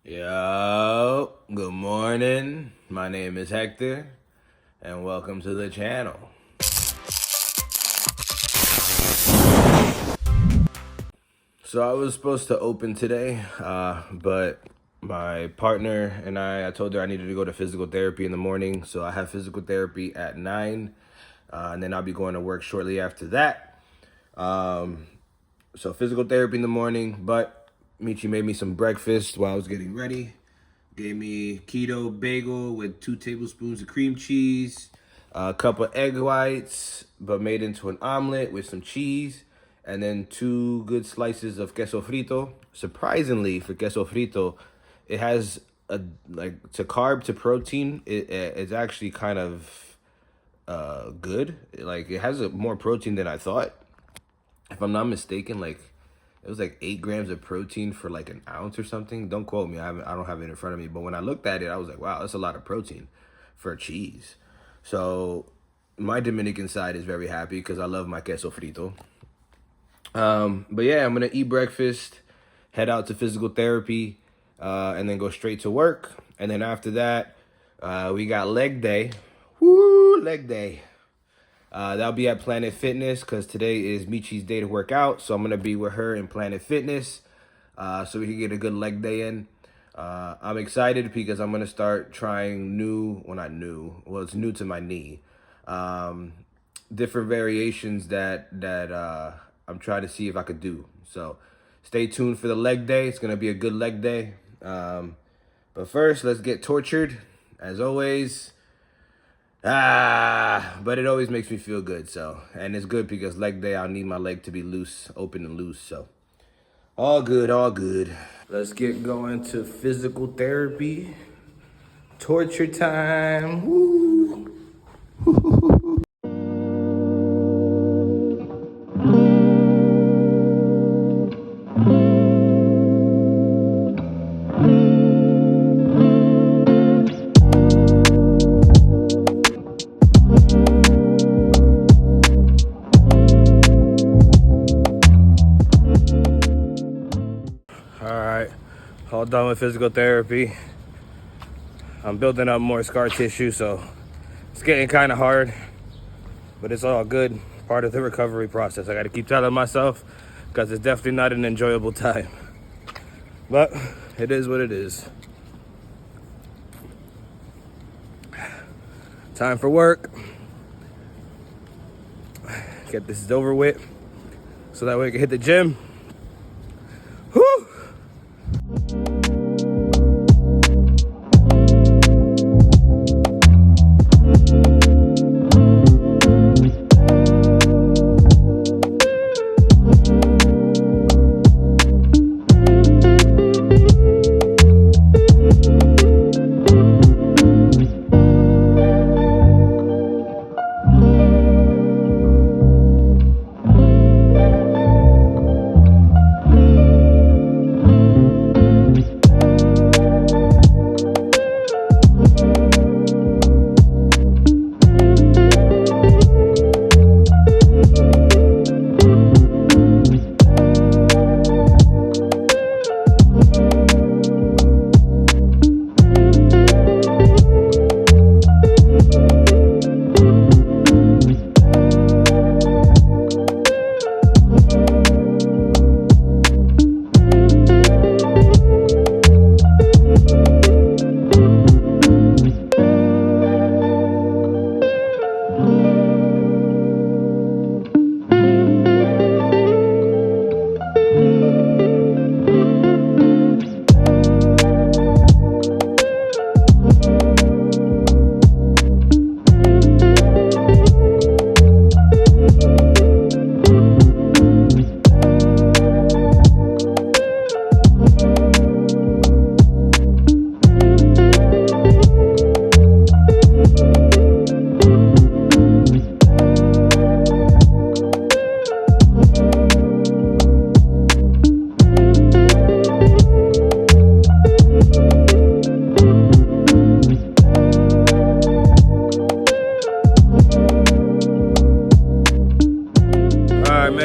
Yo, good morning. My name is Hector, and welcome to the channel. So I was supposed to open today, but my partner and I told her I needed to go to physical therapy in the morning. So I have physical therapy at 9, and then I'll be going to work shortly after that. So physical therapy in the morning, but Michi made me some breakfast while I was getting ready. Gave me keto bagel with 2 tablespoons of cream cheese, a cup of egg whites, but made into an omelet with some cheese, and then 2 good slices of queso frito. Surprisingly, for queso frito, it has to carb to protein. It's actually kind of good. Like it has more protein than I thought. If I'm not mistaken, it was like 8 grams of protein for like an ounce or something. Don't quote me. I don't have it in front of me. But when I looked at it, I was like, wow, that's a lot of protein for cheese. So my Dominican side is very happy because I love my queso frito. But yeah, I'm going to eat breakfast, head out to physical therapy, and then go straight to work. And then after that, we got leg day. Woo, leg day. That'll be at Planet Fitness because today is Michi's day to work out. So I'm going to be with her in Planet Fitness so we can get a good leg day in. I'm excited because I'm going to start trying it's new to my knee. Different variations that I'm trying to see if I could do. So stay tuned for the leg day. It's going to be a good leg day. But first, let's get tortured. As always... but it always makes me feel good, and it's good because leg day, I'll need my leg to be loose, open and loose, so all good, all good. Let's get going to physical therapy. Torture time. Woo. All done with physical therapy. I'm building up more scar tissue, so it's getting kind of hard, but it's all good. Part of the recovery process. I got to keep telling myself because it's definitely not an enjoyable time, but it is what it is. Time for work. Get this over with so that way I can hit the gym. Whew.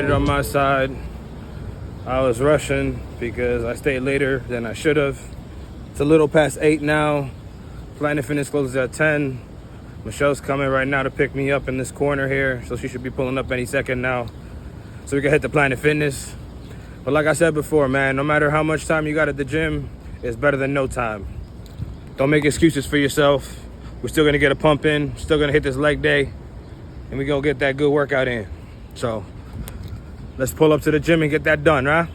On my side, I was rushing because I stayed later than I should have. It's a little past 8 now. Planet Fitness closes at 10. Michelle's coming right now to pick me up in this corner here, so she should be pulling up any second now, so we can hit the Planet Fitness. But like I said before, man, no matter how much time you got at the gym, it's better than no time. Don't make excuses for yourself. We're still gonna get a pump in, still gonna hit this leg day, and we gonna get that good workout in. So let's pull up to the gym and get that done, right?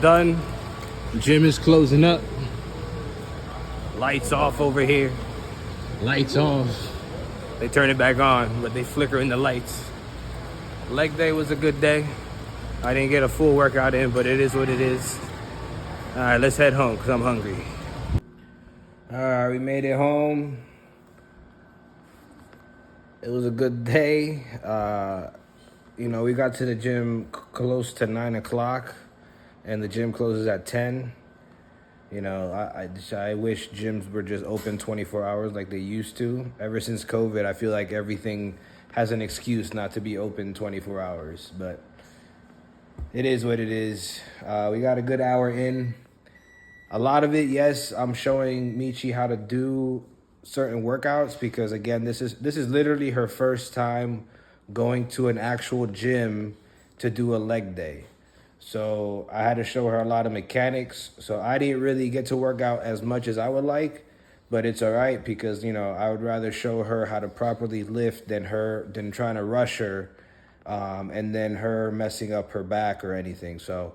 done. Gym is closing up. Lights off over here. Lights off. They turn it back on, but they flicker in the lights. Leg day was a good day. I didn't get a full workout in, but it is what it is. All right, let's head home because I'm hungry. All right, we made it home. It was a good day. You know, we got to the gym close to 9 o'clock, and the gym closes at 10. You know, I wish gyms were just open 24 hours like they used to. Ever since COVID, I feel like everything has an excuse not to be open 24 hours. But it is what it is. We got a good hour in. A lot of it, yes, I'm showing Michi how to do certain workouts because, again, this is literally her first time going to an actual gym to do a leg day. So I had to show her a lot of mechanics. So I didn't really get to work out as much as I would like, but it's all right because, you know, I would rather show her how to properly lift than trying to rush her and then her messing up her back or anything. So,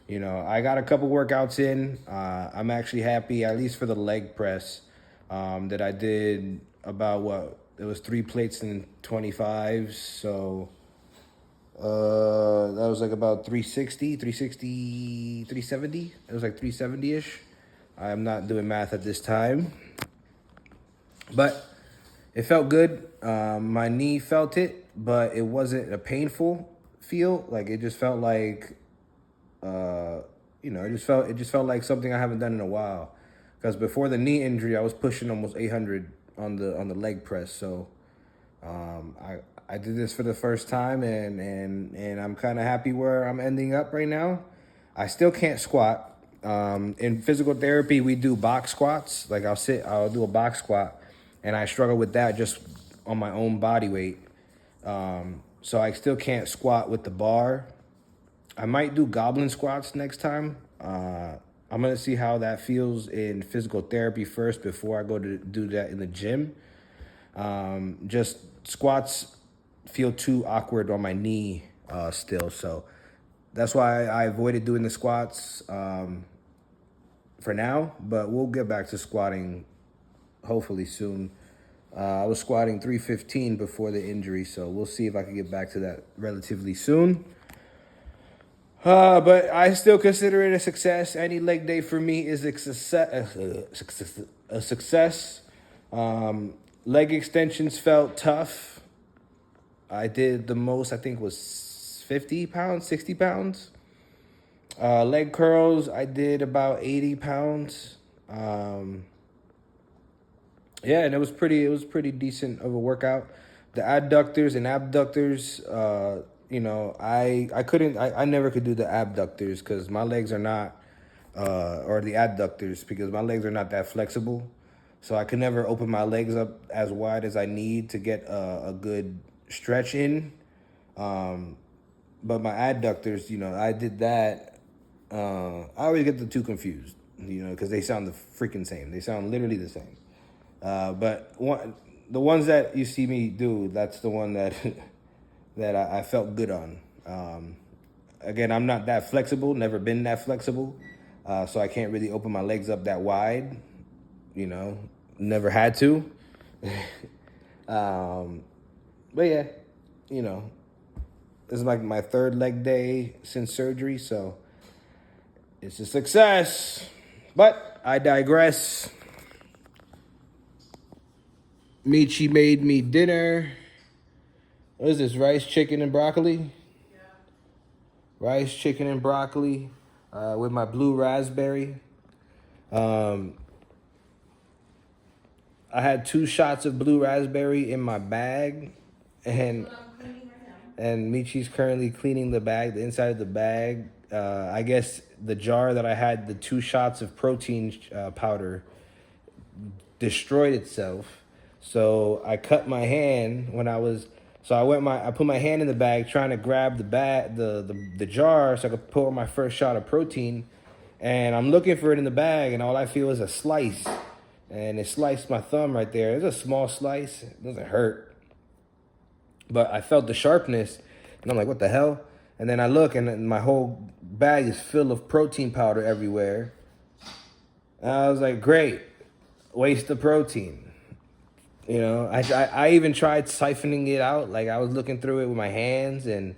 you know, I got a couple workouts in. I'm actually happy, at least for the leg press, that I did about it was 3 plates and 25s. So that was like about 370. It was like 370-ish. I'm not doing math at this time. But it felt good. My knee felt it, but it wasn't a painful feel. Like it just felt like, you know, it just felt like something I haven't done in a while. Because before the knee injury, I was pushing almost 800 on the leg press. So I did this for the first time, and I'm kind of happy where I'm ending up right now. I still can't squat. In physical therapy, we do box squats. Like I'll do a box squat, and I struggle with that just on my own body weight. So I still can't squat with the bar. I might do goblin squats next time. I'm going to see how that feels in physical therapy first before I go to do that in the gym. Just squats feel too awkward on my knee still. So that's why I avoided doing the squats for now. But we'll get back to squatting hopefully soon. I was squatting 315 before the injury, so we'll see if I can get back to that relatively soon. But I still consider it a success. Any leg day for me is a success. Leg extensions felt tough. I did the most, I think, was 50 pounds, 60 pounds. Leg curls, I did about 80 pounds. Yeah, and it was pretty decent of a workout. The adductors and abductors, you know, I never could do the abductors because my legs are not, or the adductors because my legs are not that flexible. So I could never open my legs up as wide as I need to get a good stretch in. But my adductors, you know, I did that. I always get the two confused, you know, because they sound the freaking same. They sound literally the same. But the ones that you see me do, that's the one that that I felt good on. Again, I'm not that flexible, never been that flexible, so I can't really open my legs up that wide, you know, never had to. But yeah, you know, this is like my third leg day since surgery, so it's a success. But I digress. Michi made me dinner. What is this, rice, chicken, and broccoli? Yeah. Rice, chicken, and broccoli with my blue raspberry. I had 2 shots of blue raspberry in my bag, and Michi's currently cleaning the bag, the inside of the bag. I guess the jar that I had the 2 shots of protein powder destroyed itself. So I cut my hand when I put my hand in the bag trying to grab the jar so I could pour my first shot of protein, and I'm looking for it in the bag, and all I feel is a slice, and it sliced my thumb right there. It's a small slice, it doesn't hurt, but I felt the sharpness, and I'm like, what the hell? And then I look, and my whole bag is full of protein powder everywhere. And I was like, great, waste of protein. You know, I even tried siphoning it out. Like, I was looking through it with my hands, and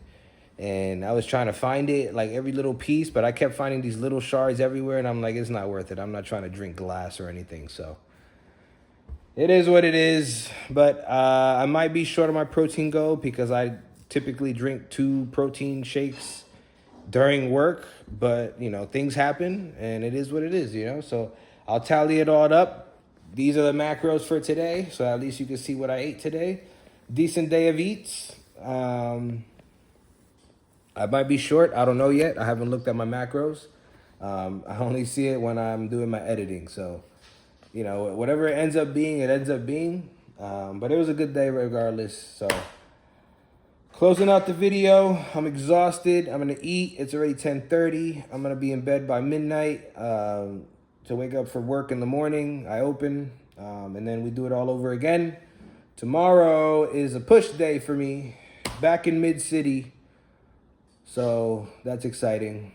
I was trying to find it, like every little piece, but I kept finding these little shards everywhere, and I'm like, it's not worth it. I'm not trying to drink glass or anything, so it is what it is. But I might be short on my protein goal because I typically drink 2 protein shakes during work, but you know, things happen, and it is what it is, you know. So I'll tally it all up. These are the macros for today, so at least you can see what I ate today. Decent day of eats. I might be short. I don't know yet. I haven't looked at my macros. I only see it when I'm doing my editing. So, you know, whatever it ends up being, it ends up being. But it was a good day regardless. So, closing out the video. I'm exhausted. I'm going to eat. It's already 10:30. I'm going to be in bed by midnight to wake up for work in the morning. I open, and then we do it all over again. Tomorrow is a push day for me. Back in Mid-City. So that's exciting.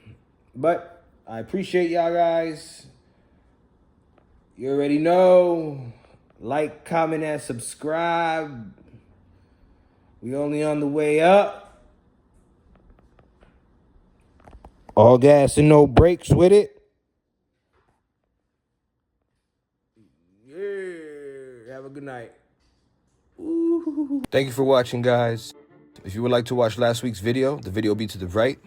But I appreciate y'all guys. You already know. Like, comment, and subscribe. We only on the way up. All gas and no brakes with it. Yeah. Have a good night. Ooh. Thank you for watching, guys. If you would like to watch last week's video, the video will be to the right.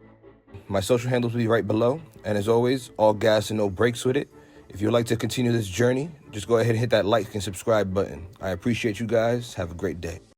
My social handles will be right below. And as always, all gas and no brakes with it. If you'd like to continue this journey, just go ahead and hit that like and subscribe button. I appreciate you guys. Have a great day.